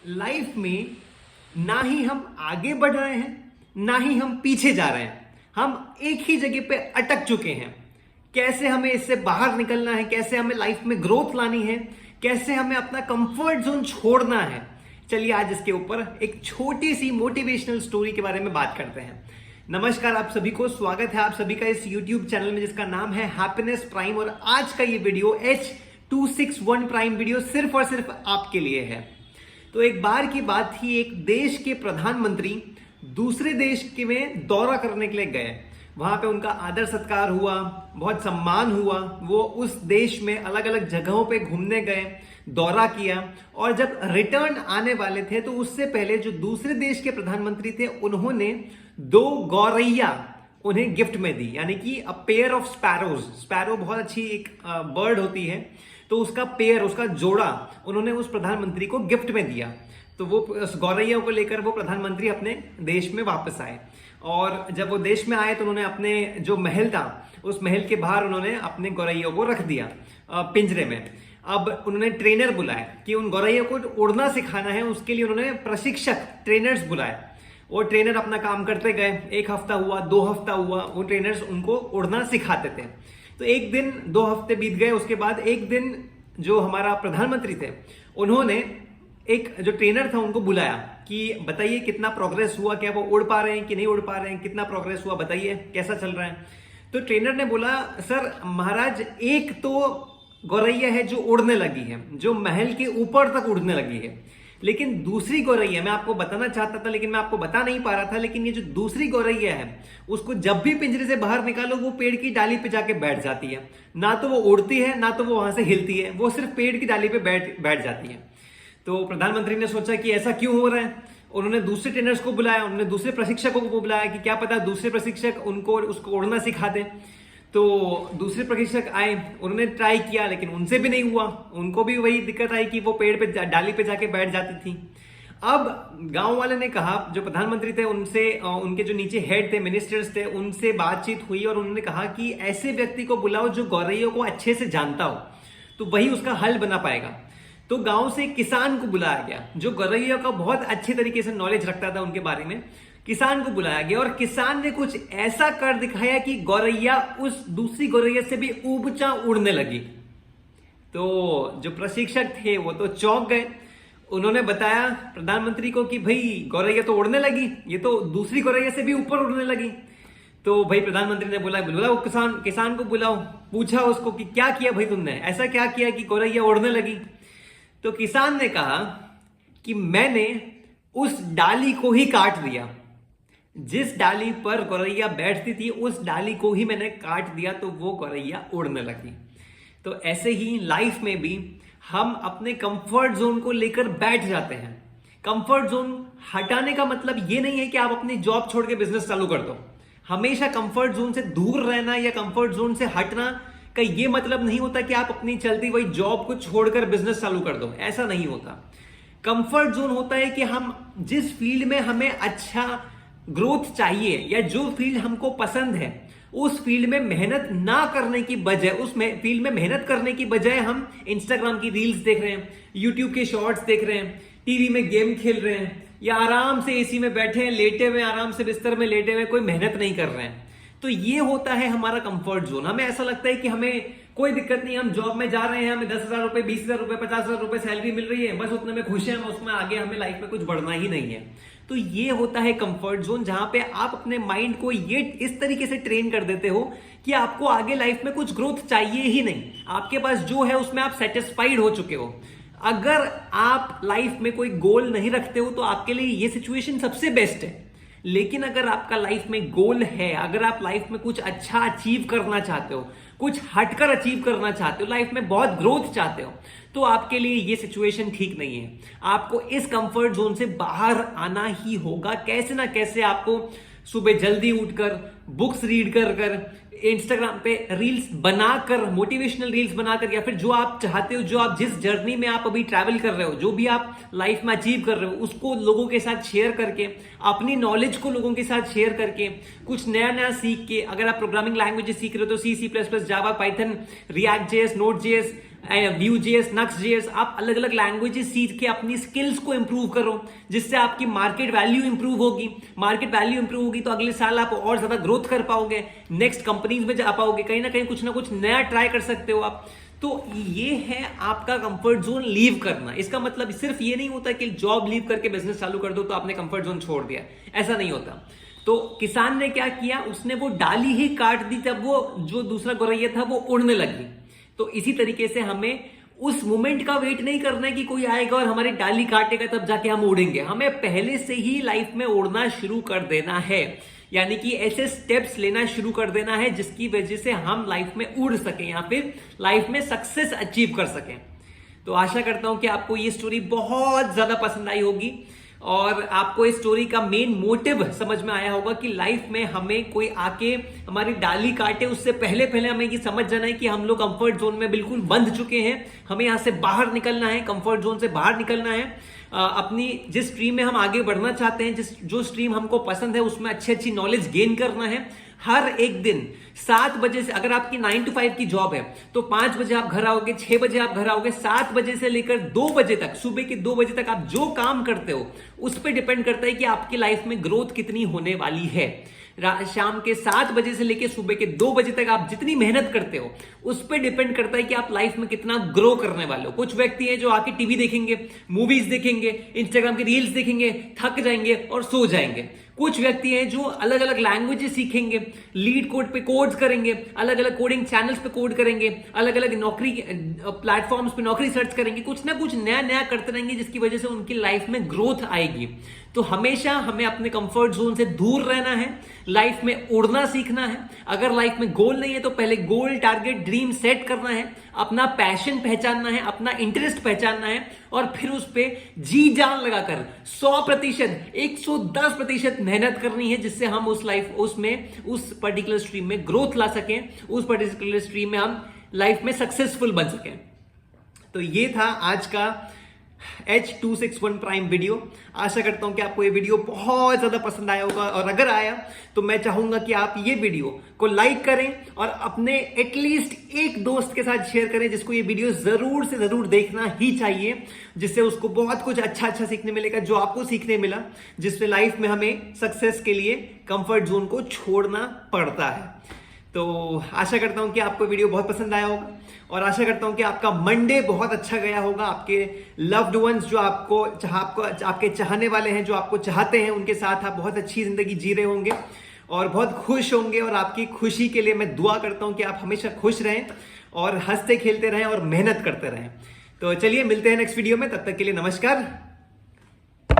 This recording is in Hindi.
लाइफ में ना ही हम आगे बढ़ रहे हैं ना ही हम पीछे जा रहे हैं। हम एक ही जगह पे अटक चुके हैं। कैसे हमें इससे बाहर निकलना है, कैसे हमें लाइफ में ग्रोथ लानी है, कैसे हमें अपना कंफर्ट जोन छोड़ना है, चलिए आज इसके ऊपर एक छोटी सी मोटिवेशनल स्टोरी के बारे में बात करते हैं। नमस्कार आप सभी को, स्वागत है आप सभी का इस YouTube चैनल में जिसका नाम है हैप्पीनेस प्राइम। और आज का ये वीडियो H261 प्राइम वीडियो सिर्फ और सिर्फ आपके लिए है। तो एक बार की बात थी, एक देश के प्रधानमंत्री दूसरे देश के में दौरा करने के लिए गए। वहां पे उनका आदर सत्कार हुआ, बहुत सम्मान हुआ। वो उस देश में अलग अलग जगहों पे घूमने गए, दौरा किया। और जब रिटर्न आने वाले थे तो उससे पहले जो दूसरे देश के प्रधानमंत्री थे उन्होंने 2 गौरैया उन्हें गिफ्ट में दी, यानी कि a pair of sparrows. Sparrow बहुत अच्छी एक बर्ड होती है, तो उसका पेयर, उसका जोड़ा उन्होंने उस प्रधानमंत्री को गिफ्ट में दिया। तो वो उस गौरैया को लेकर वो प्रधानमंत्री अपने देश में वापस आए। और जब वो देश में आए तो उन्होंने अपने जो महल था उस महल के बाहर उन्होंने अपने गौरैया को रख दिया पिंजरे में। अब उन्होंने ट्रेनर बुलाए कि उन गौरैया को उड़ना सिखाना है, उसके लिए उन्होंने प्रशिक्षक ट्रेनर्स बुलाए। वो ट्रेनर अपना काम करते गए, 1 हफ्ता हुआ, 2 हफ्ता हुआ, वो ट्रेनर्स उनको उड़ना सिखाते थे। तो एक दिन, 2 हफ्ते बीत गए, उसके बाद एक दिन जो हमारा प्रधानमंत्री थे उन्होंने एक जो ट्रेनर था उनको बुलाया कि बताइए कितना प्रोग्रेस हुआ, क्या वो उड़ पा रहे हैं कि नहीं उड़ पा रहे हैं, कितना प्रोग्रेस हुआ बताइए, कैसा चल रहा है। तो ट्रेनर ने बोला, सर महाराज, एक तो गौरैया है जो उड़ने लगी है, जो महल के ऊपर तक उड़ने लगी है, लेकिन दूसरी गौरैया मैं आपको बताना चाहता था लेकिन मैं आपको बता नहीं पा रहा था, लेकिन ये जो दूसरी गौरैया है उसको जब भी पिंजरे से बाहर निकालो वो पेड़ की डाली पे जाके बैठ जाती है। ना तो वो उड़ती है ना तो वो वहां से हिलती है, वो सिर्फ पेड़ की डाली पे बैठ जाती है। तो प्रधानमंत्री ने सोचा कि ऐसा क्यों हो रहा है। उन्होंने दूसरे ट्रेनर्स को बुलाया, उन्होंने दूसरे प्रशिक्षकों को बुलाया कि क्या पता दूसरे प्रशिक्षक उनको उसको उड़ना सिखा दें। तो दूसरे प्रशिक्षक आए, उन्होंने ट्राई किया लेकिन उनसे भी नहीं हुआ। उनको भी वही दिक्कत आई कि वो पेड़ पे डाली पे जाके बैठ जाती थी। अब गांव वाले ने कहा, जो प्रधानमंत्री थे उनसे, उनके जो नीचे हेड थे, मिनिस्टर्स थे, उनसे बातचीत हुई और उन्होंने कहा कि ऐसे व्यक्ति को बुलाओ जो गौरैया को अच्छे से जानता हो, तो वही उसका हल बना पाएगा। तो गांव से किसान को बुलाया गया जो गौरैया का बहुत अच्छे तरीके से नॉलेज रखता था उनके बारे में। किसान को बुलाया गया और किसान ने कुछ ऐसा कर दिखाया कि गौरैया उस दूसरी गौरैया से भी ऊंचा उड़ने लगी। तो जो प्रशिक्षक थे वो तो चौंक गए। उन्होंने बताया प्रधानमंत्री को कि भाई गौरैया तो उड़ने लगी, ये तो दूसरी गौरैया से भी ऊपर उड़ने लगी। तो भाई प्रधानमंत्री ने बोला, बुलाओ किसान को बुलाओ, पूछा उसको कि क्या किया भाई तुमने, ऐसा क्या किया कि गौरैया उड़ने लगी। तो किसान ने कहा कि मैंने उस डाली को ही काट दिया, जिस डाली पर गौरैया बैठती थी उस डाली को ही मैंने काट दिया, तो वो गौरैया उड़ने लगी। तो ऐसे ही लाइफ में भी हम अपने कंफर्ट जोन को लेकर बैठ जाते हैं। कंफर्ट जोन हटाने का मतलब ये नहीं है कि आप अपनी जॉब छोड़ के बिजनेस चालू कर दो। हमेशा कंफर्ट जोन से दूर रहना या कंफर्ट जोन से हटना का ये मतलब नहीं होता कि आप अपनी चलती वही जॉब को छोड़कर बिजनेस चालू कर दो, ऐसा नहीं होता। कंफर्ट जोन होता है कि हम जिस फील्ड में हमें अच्छा ग्रोथ चाहिए या जो फील्ड हमको पसंद है उस फील्ड में मेहनत ना करने की बजाय, उस फील्ड में मेहनत करने की बजाय हम इंस्टाग्राम की रील्स देख रहे हैं, यूट्यूब के शॉर्ट्स देख रहे हैं, टीवी में गेम खेल रहे हैं, या आराम से एसी में बैठे हैं, लेटे हुए, आराम से बिस्तर में लेटे हुए, कोई मेहनत नहीं कर रहे हैं। तो ये होता है हमारा कंफर्ट जोन। हमें ऐसा लगता है कि हमें कोई दिक्कत नहीं, हम जॉब में जा रहे हैं, हमें 10,000 रुपए, 20,000 रुपए, 50,000 रुपए सैलरी मिल रही है, बस उतने में खुश हैं हम, उसमें आगे हमें लाइफ में कुछ बढ़ना ही नहीं है। तो ये होता है कंफर्ट जोन, जहां पे आप अपने माइंड को ये इस तरीके से ट्रेन कर देते हो कि आपको आगे लाइफ में कुछ ग्रोथ चाहिए ही नहीं। आपके पास जो है उसमें आप सेटिस्फाइड हो चुके हो। अगर आप लाइफ में कोई गोल नहीं रखते हो तो आपके लिए ये सिचुएशन सबसे बेस्ट है। लेकिन अगर आपका लाइफ में गोल है, अगर आप लाइफ में कुछ अच्छा अचीव करना चाहते हो, कुछ हटकर अचीव करना चाहते हो, लाइफ में बहुत ग्रोथ चाहते हो, तो आपके लिए ये सिचुएशन ठीक नहीं है। आपको इस कंफर्ट जोन से बाहर आना ही होगा। कैसे ना कैसे आपको सुबह जल्दी उठकर, बुक्स रीड कर इंस्टाग्राम पे रील्स बनाकर, मोटिवेशनल रील्स बनाकर, या फिर जो आप चाहते हो, जो आप जिस जर्नी में आप अभी ट्रैवल कर रहे हो, जो भी आप लाइफ में अचीव कर रहे हो, उसको लोगों के साथ शेयर करके, अपनी नॉलेज को लोगों के साथ शेयर करके, कुछ नया नया सीख के, अगर आप प्रोग्रामिंग लैंग्वेजेस सीख रहे हो तो C++, Java, Python, React JS, Node JS, Vue.js, Nuxt.js, आप अलग अलग लैंग्वेजेस सीख के अपनी स्किल्स को इंप्रूव करो, जिससे आपकी मार्केट वैल्यू इंप्रूव होगी। मार्केट वैल्यू इंप्रूव होगी तो अगले साल आप और ज्यादा ग्रोथ कर पाओगे, नेक्स्ट कंपनीज में जा पाओगे, कहीं ना कहीं कुछ ना कुछ नया ट्राई कर सकते हो आप। तो ये है आपका कंफर्ट जोन लीव करना। इसका मतलब सिर्फ ये नहीं होता कि जॉब लीव करके बिजनेस चालू कर दो तो आपने कंफर्ट जोन छोड़ दिया, ऐसा नहीं होता। तो किसान ने क्या किया, उसने वो डाली ही काट दी, तब वो जो दूसरा गौरैया था वो उड़ने लगी। तो इसी तरीके से हमें उस मोमेंट का वेट नहीं करना है कि कोई आएगा और हमारी डाली काटेगा तब जाके हम उड़ेंगे। हमें पहले से ही लाइफ में उड़ना शुरू कर देना है, यानी कि ऐसे स्टेप्स लेना शुरू कर देना है जिसकी वजह से हम लाइफ में उड़ सकें या फिर लाइफ में सक्सेस अचीव कर सकें। तो आशा करता हूं कि आपको ये स्टोरी बहुत ज्यादा पसंद आई होगी और आपको इस स्टोरी का मेन मोटिव समझ में आया होगा कि लाइफ में हमें कोई आके हमारी डाली काटे उससे पहले पहले हमें ये समझ जाना है कि हम लोग कंफर्ट जोन में बिल्कुल बंध चुके हैं। हमें यहां से बाहर निकलना है, कंफर्ट जोन से बाहर निकलना है। अपनी जिस स्ट्रीम में हम आगे बढ़ना चाहते हैं, जो स्ट्रीम हमको पसंद है, उसमें अच्छी अच्छी नॉलेज गेन करना है। हर एक दिन 7 बजे से, अगर आपकी 9 to 5 की जॉब है तो 5 बजे आप घर आओगे, 6 बजे आप घर आओगे, 7 बजे से लेकर 2 बजे तक, सुबह के 2 बजे तक आप जो काम करते हो उस पर डिपेंड करता है कि आपकी लाइफ में ग्रोथ कितनी होने वाली है। शाम के 7 बजे से लेकर सुबह के 2 बजे तक आप जितनी मेहनत करते हो उस पर डिपेंड करता है कि आप लाइफ में कितना ग्रो करने वाले हो। कुछ व्यक्ति हैं जो आके टीवी देखेंगे, मूवीज देखेंगे, इंस्टाग्राम के रील्स देखेंगे, थक जाएंगे और सो जाएंगे। कुछ व्यक्ति हैं जो अलग अलग लैंग्वेजेस सीखेंगे, लीड कोड पे कोड्स करेंगे, अलग अलग कोडिंग चैनल्स पे कोड करेंगे, अलग अलग नौकरी प्लेटफॉर्म्स पे नौकरी सर्च करेंगे, कुछ ना कुछ नया नया करते रहेंगे जिसकी वजह से उनकी लाइफ में ग्रोथ आएगी। तो हमेशा हमें अपने कंफर्ट जोन से दूर रहना है, लाइफ में उड़ना सीखना है। अगर लाइफ में गोल नहीं है तो पहले गोल, टारगेट, ड्रीम सेट करना है, अपना पैशन पहचानना है, अपना इंटरेस्ट पहचानना है और फिर उस पर जी जान लगाकर 100%, 110% मेहनत करनी है, जिससे हम उस पर्टिकुलर स्ट्रीम में ग्रोथ ला सकें, उस पर्टिकुलर स्ट्रीम में हम लाइफ में सक्सेसफुल बन सकें। तो ये था आज का H261 प्राइम वीडियो। आशा करता हूं कि आपको ये वीडियो बहुत ज्यादा पसंद आया होगा और अगर आया तो मैं चाहूंगा कि आप ये वीडियो को लाइक करें और अपने एटलीस्ट एक दोस्त के साथ शेयर करें जिसको ये वीडियो जरूर से जरूर देखना ही चाहिए, जिससे उसको बहुत कुछ अच्छा सीखने मिलेगा जो आपको सीखने मिला, जिससे लाइफ में हमें सक्सेस के लिए कंफर्ट जोन को छोड़ना पड़ता है। तो आशा करता हूं कि आपको वीडियो बहुत पसंद आया होगा और आशा करता हूं कि आपका मंडे बहुत अच्छा गया होगा। आपके लव्ड वंस जो आपके चाहने वाले हैं, जो आपको चाहते हैं, उनके साथ आप बहुत अच्छी जिंदगी जी रहे होंगे और बहुत खुश होंगे। और आपकी खुशी के लिए मैं दुआ करता हूं कि आप हमेशा खुश रहें और हंसते खेलते रहें और मेहनत करते रहें। तो चलिए मिलते हैं नेक्स्ट वीडियो में, तब तक के लिए नमस्कार।